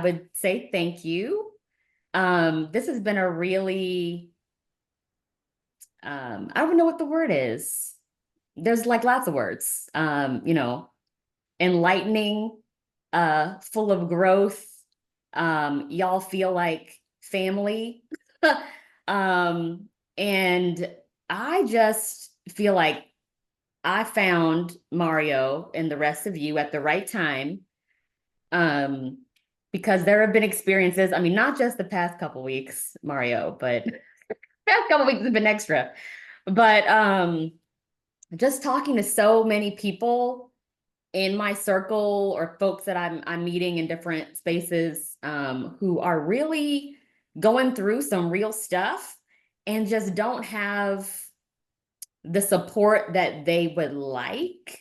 would say thank you. This has been a really, I don't know what the word is. There's like lots of words, enlightening, full of growth. Y'all feel like family. um, and I just feel like I found Mario and the rest of you at the right time. Um, because there have been experiences, I mean, not just the past couple weeks, Mario, but past couple weeks have been extra. But just talking to so many people in my circle or folks that I'm meeting in different spaces who are really going through some real stuff and just don't have the support that they would like.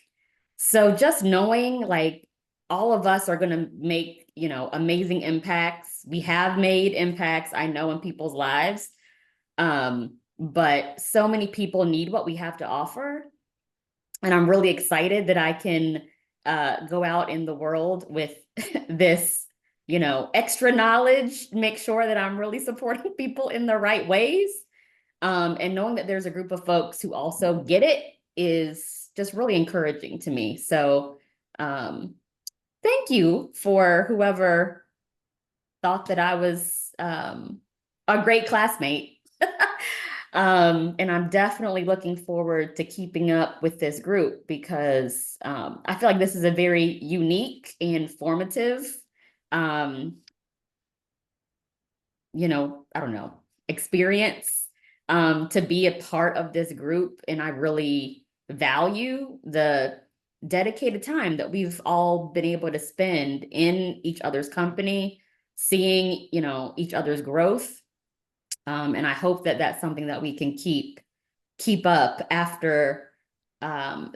So just knowing like all of us are going to make, amazing impacts. We have made impacts, I know, in people's lives. But so many people need what we have to offer. And I'm really excited that I can go out in the world with this, extra knowledge, make sure that I'm really supporting people in the right ways. And knowing that there's a group of folks who also get it is just really encouraging to me. So thank you for whoever thought that I was a great classmate. And I'm definitely looking forward to keeping up with this group because I feel like this is a very unique and formative, I don't know, experience to be a part of this group. And I really value the dedicated time that we've all been able to spend in each other's company, seeing, each other's growth. And I hope that that's something that we can keep up after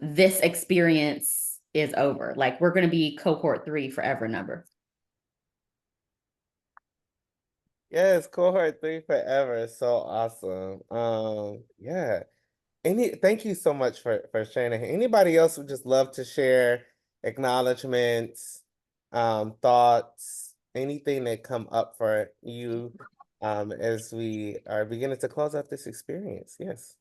this experience is over. Like we're going to be cohort 3 forever number. Yes, cohort 3 forever. So awesome. Yeah. Thank you so much for sharing it. Anybody else would just love to share acknowledgements, thoughts, anything that come up for you as we are beginning to close out this experience? Yes.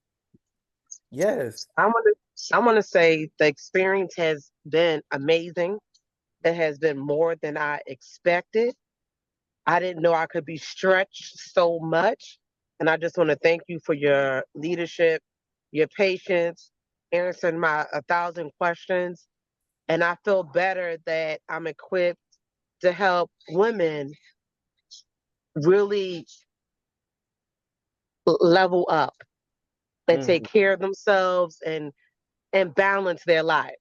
Yes. I want to say the experience has been amazing. It has been more than I expected. I didn't know I could be stretched so much. And I just want to thank you for your leadership, your patience, answering my 1,000 questions. And I feel better that I'm equipped to help women really level up and take care of themselves and balance their lives.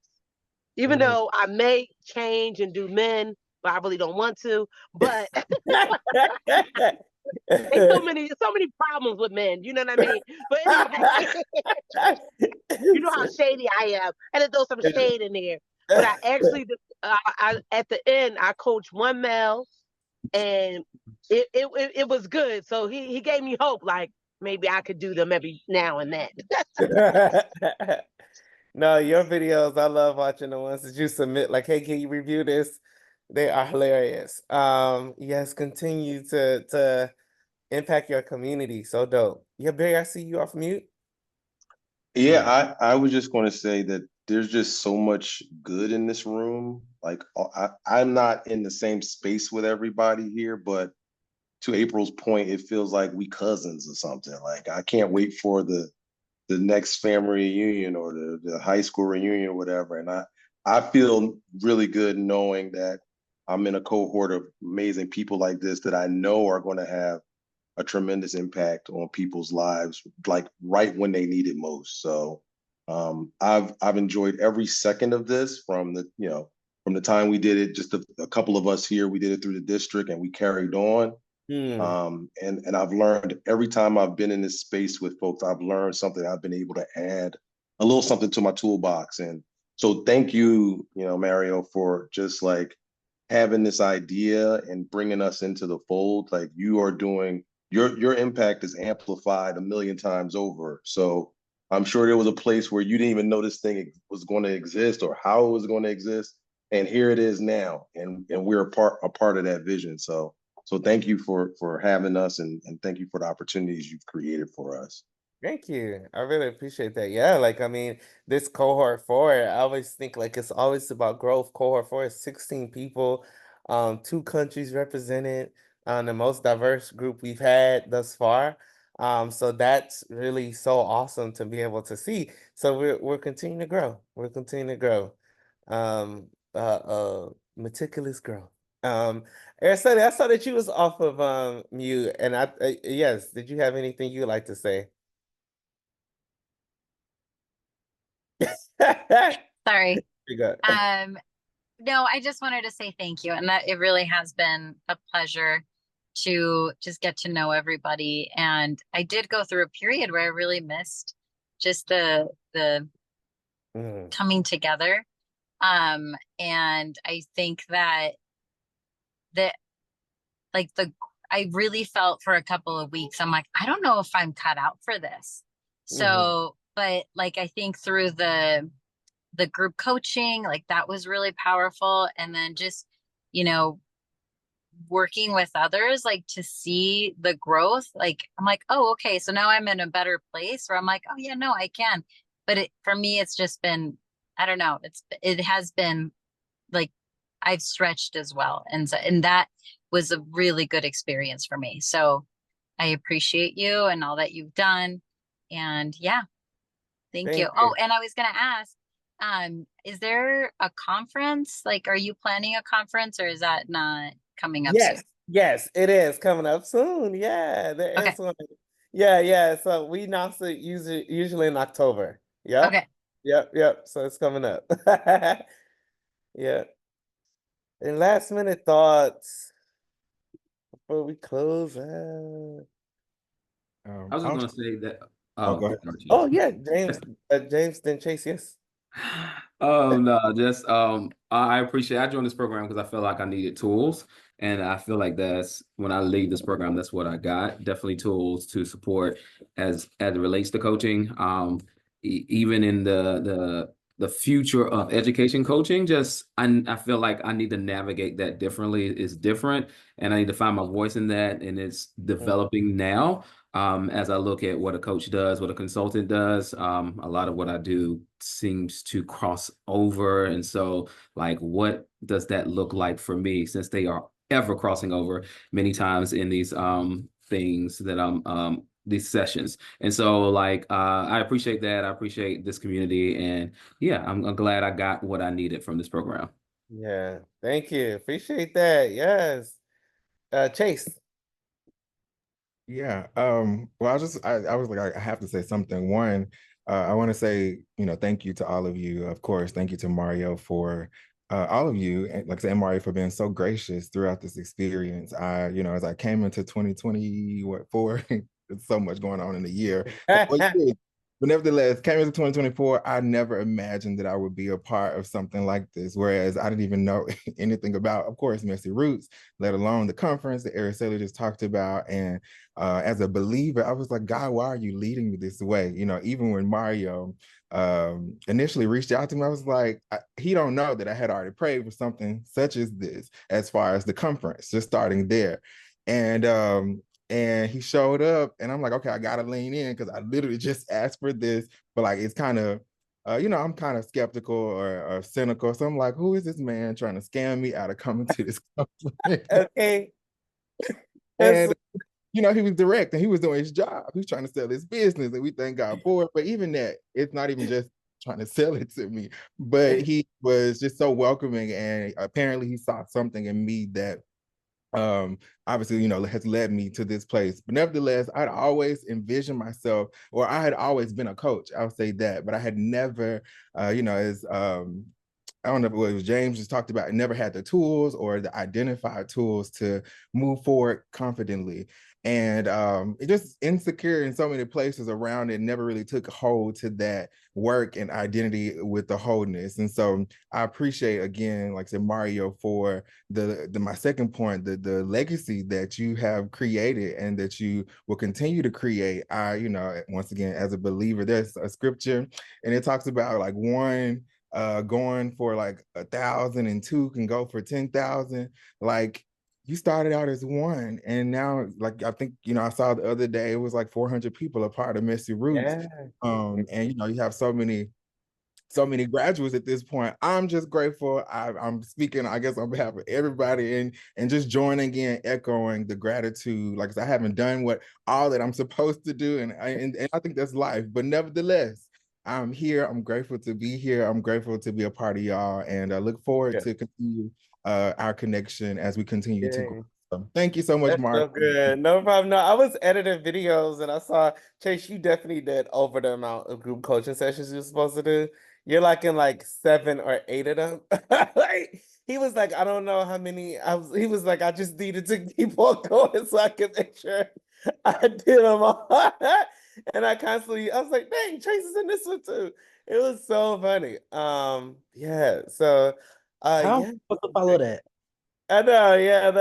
Even though I may change and do men, but I really don't want to. But there's so many problems with men. You know what I mean? But anyway, you know how shady I am. I had to throw some shade in there. But I actually, at the end, I coached one male, and it was good. So he gave me hope, like maybe I could do them every now and then. No, your videos, I love watching the ones that you submit. Like, hey, can you review this? They are hilarious. Yes, continue to impact your community. So dope. Yeah, Barry, I see you off mute. Yeah, I was just going to say that there's just so much good in this room. Like I'm not in the same space with everybody here, but to April's point, it feels like we cousins or something. Like I can't wait for the next family reunion or the high school reunion or whatever. And I feel really good knowing that I'm in a cohort of amazing people like this that I know are going to have a tremendous impact on people's lives, like right when they need it most. So I've enjoyed every second of this from the time we did it, just a couple of us here, we did it through the district and we carried on. And I've learned every time I've been in this space with folks, I've learned something. I've been able to add a little something to my toolbox. And so thank you, Mario, for just like having this idea and bringing us into the fold. Like you are doing, your impact is amplified a million times over. So I'm sure there was a place where you didn't even know this thing was going to exist or how it was going to exist. and here it is now, and we're a part of that vision. So thank you for having us, and thank you for the opportunities you've created for us. Thank you. I really appreciate that. Yeah, like I mean, this cohort 4, I always think like it's always about growth. Cohort 4 is 16 people, 2 countries represented, the most diverse group we've had thus far. So that's really so awesome to be able to see. So we're continuing to grow. We're continuing to grow. Meticulous growth. Araceli, I saw that you was off of mute, and yes, did you have anything you'd like to say? Sorry. You go. No, I just wanted to say thank you. And that it really has been a pleasure to just get to know everybody. And I did go through a period where I really missed just the Mm, coming together. And I think that like I really felt for a couple of weeks, I'm like, I don't know if I'm cut out for this. mhm. So, but like I think through the group coaching, like that was really powerful. And then just, you know, working with others, like to see the growth, like I'm like, oh, okay. So now I'm in a better place where I'm like, oh yeah, no, I can. But for me, it's just been, I don't know, it has been like I've stretched as well. And that was a really good experience for me. So I appreciate you and all that you've done. And yeah, thank you. Thank Oh, you. and I was going to ask, is there a conference? Like, are you planning a conference or is that not coming up soon? Yes, it is coming up soon. Yeah, there Okay. is one. Yeah. So we announce it usually in October. Yep. Okay. Yep. So it's coming up. Yeah. And last minute thoughts before we close out. I was just I'll gonna say that. go ahead. Sorry, Oh Chase. yeah, James then Chase, yes. No, just I appreciate. I joined this program because I feel like I needed tools, and I feel like that's when I leave this program, that's what I got. Definitely tools to support as it relates to coaching. Even in the future of education coaching, just I feel like I need to navigate that differently. It's different, and I need to find my voice in that, and it's developing now. As I look at what a coach does, what a consultant does, a lot of what I do seems to cross over. And so, like, what does that look like for me since they are ever crossing over many times in these things that I'm these sessions. And so, like, I appreciate that. I appreciate this community. And yeah, I'm glad I got what I needed from this program. Yeah, thank you. Appreciate that. Yes. Chase. Yeah. Well, I was like, I have to say something. One, I want to say, thank you to all of you. Of course, thank you to Mario for all of you, and like I said, Mario for being so gracious throughout this experience. As I came into 2020, what four, there's so much going on in a year. So, 4 years. But nevertheless, came into 2024, I never imagined that I would be a part of something like this. Whereas I didn't even know anything about, of course, Messy Roots, let alone the conference that Araceli just talked about. And as a believer, I was like, God, why are you leading me this way? Even when Mario initially reached out to me, I was like, he don't know that I had already prayed for something such as this, as far as the conference, just starting there. And he showed up, and I'm like, okay, I gotta lean in because I literally just asked for this, but like it's kind of I'm kind of skeptical or cynical. So I'm like, who is this man trying to scam me out of coming to this conference? Okay. And he was direct and he was doing his job. He was trying to sell his business, and we thank God for it. But even that, it's not even just trying to sell it to me, but he was just so welcoming, and apparently he saw something in me that obviously has led me to this place. But nevertheless, I'd always envisioned myself, or I had always been a coach, I'll say that, but I had never as I don't know if it was James just talked about, never had the tools or the identified tools to move forward confidently. And it just insecure in so many places around it, never really took hold to that work and identity with the wholeness. And so I appreciate, again, like I said, Mario, for the my second point, the legacy that you have created and that you will continue to create. Once again, as a believer, there's a scripture and it talks about like one going for like 1,000, and two can go for 10,000. Like, you started out as one, and now, like, I think, I saw the other day it was like 400 people a part of Messy Roots. Yeah. And you have so many graduates at this point. I'm just grateful. I'm speaking, I guess, on behalf of everybody, and just joining in, echoing the gratitude. Like I said, I haven't done all that I'm supposed to do, and I think that's life. But nevertheless, I'm here. I'm grateful to be here. I'm grateful to be a part of y'all, and I look forward Yeah. to continue our connection as we continue to grow. Yeah. So thank you so much, That's Mark. so good. No problem. No, I was editing videos and I saw Chase, you definitely did over the amount of group coaching sessions you're supposed to do. You're like in like 7 or 8 of them. Like he was like, I don't know how many. He was like, I just needed to keep on going so I could make sure I did them all. And I was like, dang, Chase is in this one too. It was so funny. Yeah. So How am yeah. I supposed to follow that? I know, yeah,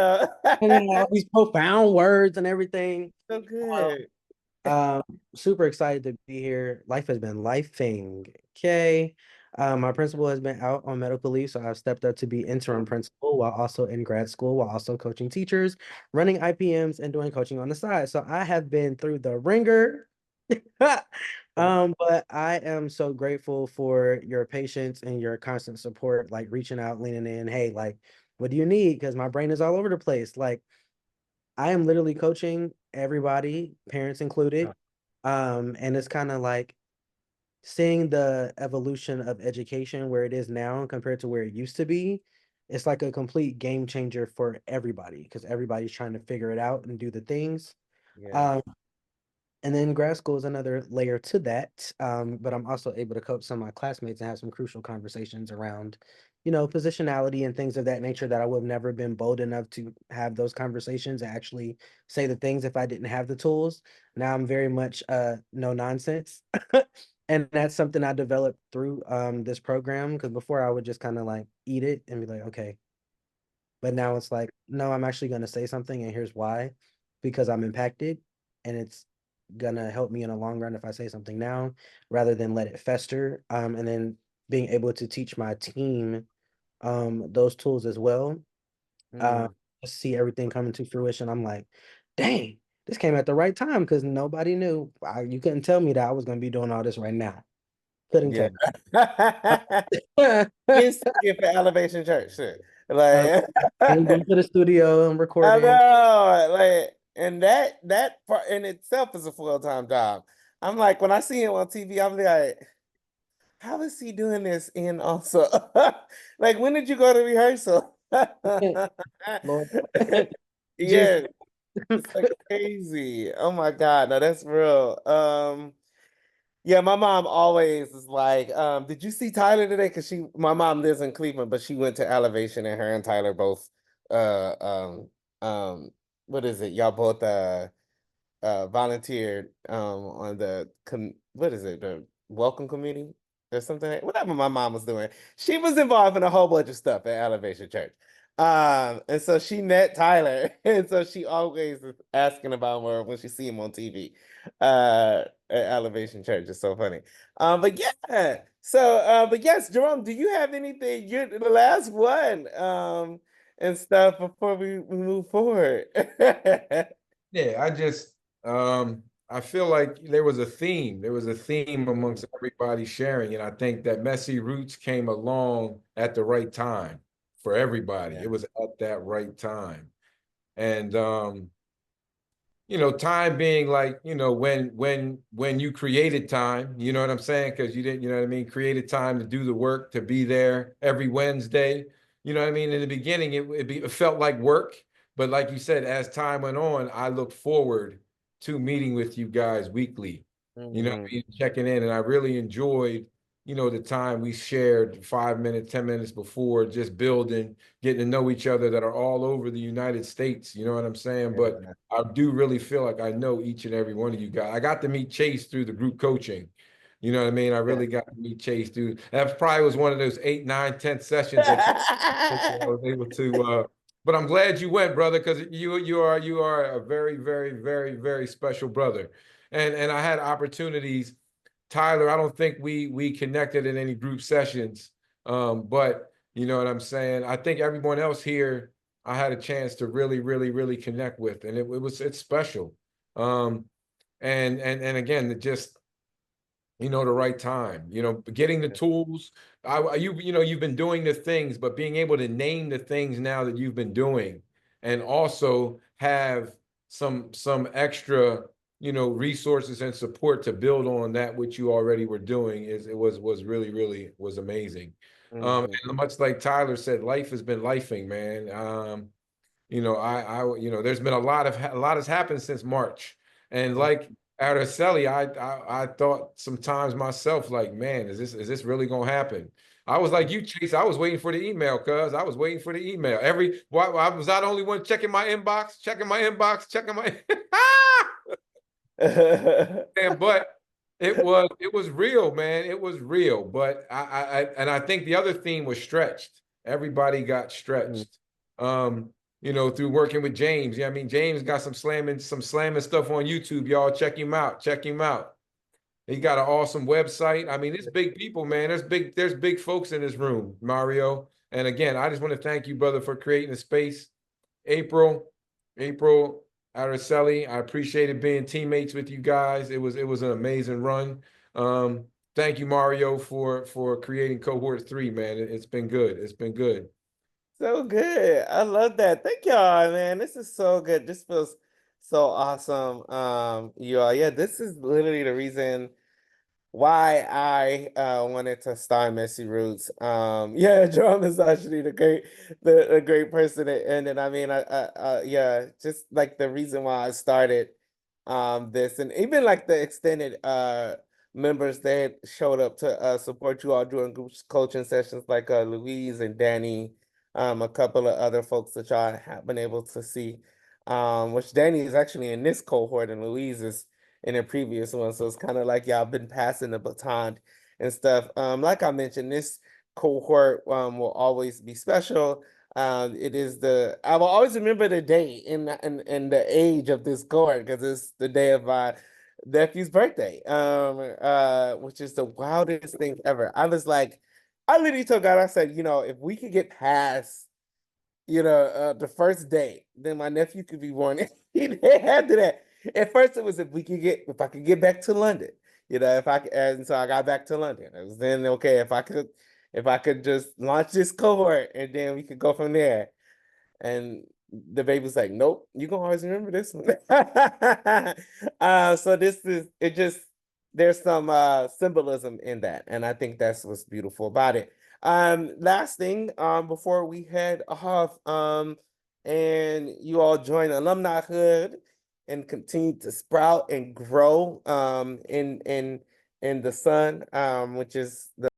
I And know. all these profound words and everything. So Well, good. super excited to be here. Life has been lifing. Okay. My principal has been out on medical leave, so I've stepped up to be interim principal while also in grad school, while also coaching teachers, running IPMs, and doing coaching on the side. So I have been through the ringer. But I am so grateful for your patience and your constant support, like reaching out, leaning in. Hey, like, what do you need? Because my brain is all over the place. Like, I am literally coaching everybody, parents included. And it's kind of like seeing the evolution of education where it is now compared to where it used to be. It's like a complete game changer for everybody because everybody's trying to figure it out and do the things. Yeah. Um, and then grad school is another layer to that. But I'm also able to coach some of my classmates and have some crucial conversations around, positionality and things of that nature that I would have never been bold enough to have those conversations and actually say the things if I didn't have the tools. Now I'm very much no nonsense. And that's something I developed through this program because before I would just kind of like eat it and be like, okay. But now it's like, no, I'm actually going to say something and here's why. Because I'm impacted and it's gonna help me in the long run if I say something now rather than let it fester. And then being able to teach my team those tools as well. Uh, Mm. see everything coming to fruition. I'm like, dang, this came at the right time because nobody knew. You couldn't tell me that I was gonna be doing all this right now. Couldn't Yeah. tell me. You still get for Elevation Church, shit. Uh, Like and go to the studio and I recording. know, like, and that part in itself is a full-time job. I'm like, when I see him on TV, I'm like, how is he doing this? And also, like, when did you go to rehearsal? Lord, just Yeah, it's like crazy. Oh my God, no, that's real. Yeah, my mom always is like, did you see Tyler today? Because my mom lives in Cleveland, but she went to Elevation and her and Tyler both, uh, um, um, what is it? Y'all both, volunteered on what is it, the welcome committee or something, whatever my mom was doing. She was involved in a whole bunch of stuff at Elevation Church. And so she met Tyler, and so she always is asking about him when she see him on TV at Elevation Church. It's so funny. But yeah, so but yes, Jerome, do you have anything? You're the last one and stuff before we move forward. Yeah, I feel like there was a theme. There was a theme amongst everybody sharing, and I think that Messy Roots came along at the right time for everybody. Yeah. It was at that right time. And time being like, when you created time, you know what I'm saying? Because you didn't, you know what I mean, created time to do the work, to be there every Wednesday. You know what I mean? In the beginning, it felt like work, but like you said, as time went on, I look forward to meeting with you guys weekly. You know what I mean? Checking in, and I really enjoyed, the time we shared 5 minutes, 10 minutes before, just building, getting to know each other that are all over the United States. You know what I'm saying? But I do really feel like I know each and every one of you guys. I got to meet Chase through the group coaching. You know what I mean? I really got to meet Chase through. That probably was one of those 8, 9, 10 sessions that I was able to. But I'm glad you went, brother, because you are a very, very, very, very special brother. And I had opportunities. Tyler, I don't think we connected in any group sessions, But you know what I'm saying? I think everyone else here I had a chance to really, really, really connect with, and it's special. And again, just the right time, getting the tools. You've been doing the things, but being able to name the things now that you've been doing, and also have some extra, resources and support to build on that which you already were doing was really, really was amazing. And much like Tyler said, life has been lifing, man. There's been a lot has happened since March, and like Araceli, I thought sometimes myself, like, man, is this really gonna happen? I was like you, Chase. I was waiting for the email, cuz I was waiting for the email. Why was I the only one checking my inbox, checking my inbox, checking my but it was real, man. It was real. But I think the other theme was stretched. Everybody got stretched. Through working with James. Yeah, I mean, James got some slamming stuff on YouTube. Y'all check him out. Check him out. He got an awesome website. I mean, it's big people, man. There's big folks in this room, Mario. And again, I just want to thank you, brother, for creating a space. April Araceli, I appreciated being teammates with you guys. It was an amazing run. Thank you, Mario, for creating cohort 3, man. It's been good. It's been good. So good. I love that. Thank y'all, man. This is so good. This feels so awesome. You all, yeah, this is literally the reason why I wanted to star Messy Roots. Yeah, Jerome is actually the great person and then I mean yeah, just like the reason why I started this, and even like the extended members that showed up to support you all during group coaching sessions, like Louise and Danny, a couple of other folks that y'all have been able to see. Which Danny is actually in this cohort and Louise is in a previous one. So it's kind of like y'all been passing the baton and stuff. Like I mentioned, this cohort will always be special. I will always remember the day and the age of this cohort because it's the day of my nephew's birthday. Which is the wildest thing ever. I literally told God, I said, if we could get past the first day, then my nephew could be born. He had to that. At first, it was if I could get back to London, if I could, and so I got back to London. It was then okay if I could just launch this cohort and then we could go from there. And the baby's like, nope, you gonna always remember this one. So this is it. Just there's some symbolism in that, and I think that's what's beautiful about it. Last thing, before we head off, and you all join Alumni Hood and continue to sprout and grow, in the sun, which is the